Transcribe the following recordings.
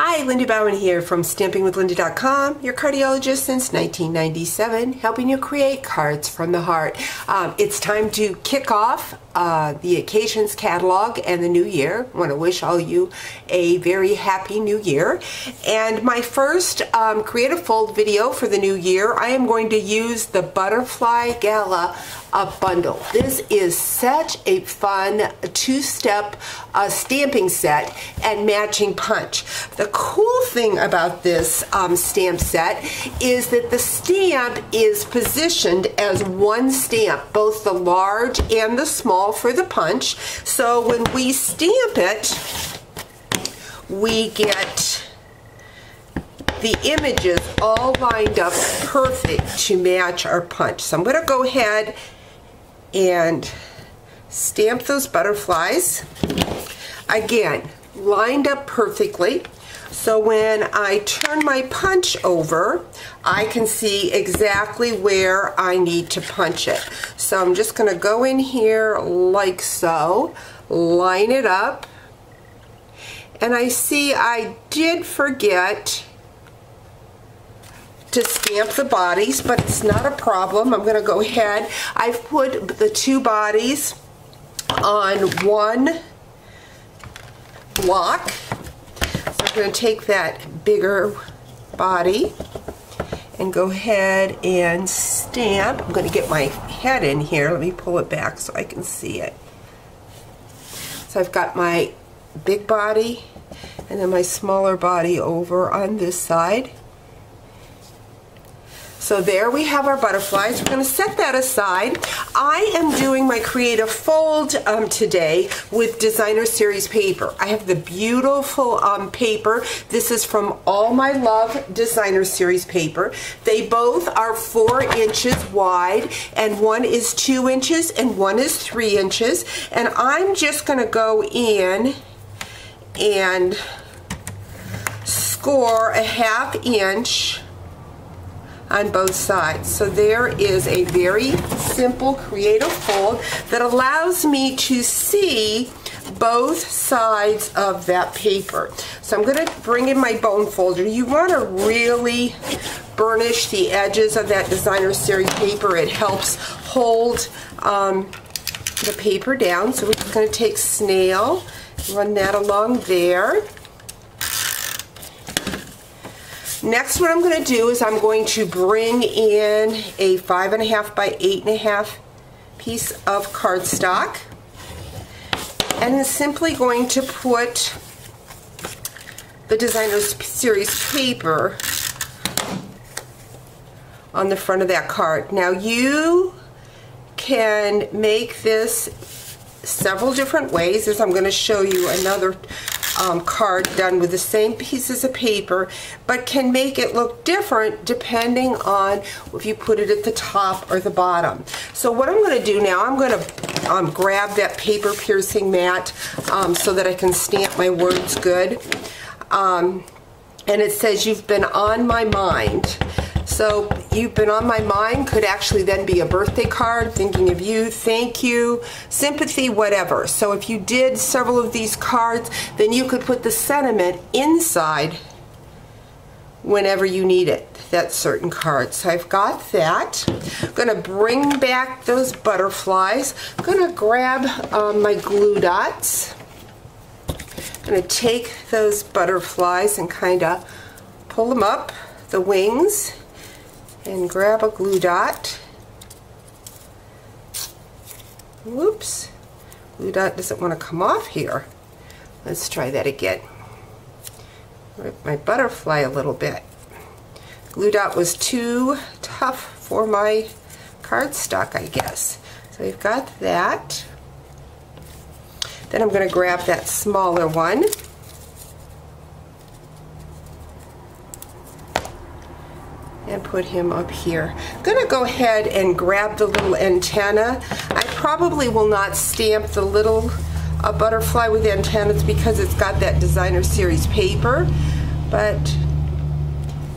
Hi, LindaBauwin here from StampingWithLinda.com, your cardiologist since 1997, helping you create cards from the heart. It's time to kick off the Occasions catalog and the new year. I want to wish all you a very happy new year. And my first creative fold video for the new year, I am going to use the Butterfly Gala bundle. This is such a fun two-step stamping set and matching punch. The cool thing about this stamp set is that the stamp is positioned as one stamp, both the large and the small for the punch. So when we stamp it, we get the images all lined up perfect to match our punch. So I'm going to go ahead and stamp those butterflies. Again, lined up perfectly. So when I turn my punch over, I can see exactly where I need to punch it. So I'm just going to go in here like so, line it up, and I see I did forget to stamp the bodies, but it's not a problem. I'm going to go ahead. I've put the two bodies on one block. So I'm going to take that bigger body and go ahead and stamp. I'm going to get my head in here. Let me pull it back so I can see it. So I've got my big body and then my smaller body over on this side. So there we have our butterflies. We're going to set that aside. I am doing my creative fold today with designer series paper. I have the beautiful paper. This is from All My Love designer series paper. They both are 4 inches wide, and one is 2 inches and one is 3 inches. And I'm just going to go in and score a 1/2 inch on both sides. So there is a very simple creative fold that allows me to see both sides of that paper. So I'm going to bring in my bone folder. You want to really burnish the edges of that designer series paper. It helps hold the paper down. So we're just going to take Snail, run that along there. Next, what I'm going to do is I'm going to bring in a 5.5 by 8.5 piece of cardstock, and I'm simply going to put the designer series paper on the front of that card. Now you can make this several different ways, as I'm going to show you another card done with the same pieces of paper, but can make it look different depending on if you put it at the top or the bottom. So what I'm going to do now, I'm going to grab that paper piercing mat so that I can stamp my words good. And it says, "You've been on my mind." So "You've been on my mind" could actually then be a birthday card, thinking of you, thank you, sympathy, whatever. So if you did several of these cards, then you could put the sentiment inside whenever you need it, that certain card. So I've got that. I'm going to bring back those butterflies. I'm going to grab my glue dots. I'm going to take those butterflies and kind of pull them up, the wings, and grab a glue dot. Whoops, glue dot doesn't want to come off here. Let's try that again. Rip my butterfly a little bit. Glue dot was too tough for my cardstock, I guess. So we've got that. Then I'm going to grab that smaller one. And put him up here. I'm going to go ahead and grab the little antenna. I probably will not stamp the little butterfly with antennas because it's got that designer series paper, but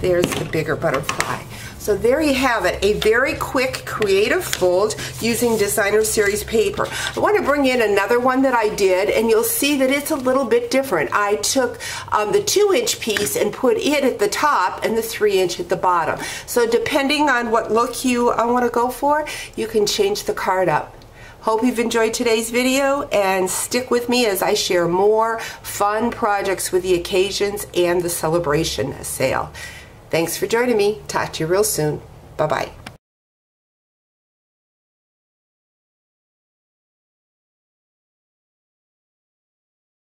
there's the bigger butterfly. So there you have it, a very quick creative fold using Designer Series paper. I want to bring in another one that I did, and you'll see that it's a little bit different. I took the 2-inch piece and put it at the top and the 3-inch at the bottom. So depending on what look you want to go for, you can change the card up. Hope you've enjoyed today's video, and stick with me as I share more fun projects with the occasions and the celebration sale. Thanks for joining me. Talk to you real soon. Bye-bye.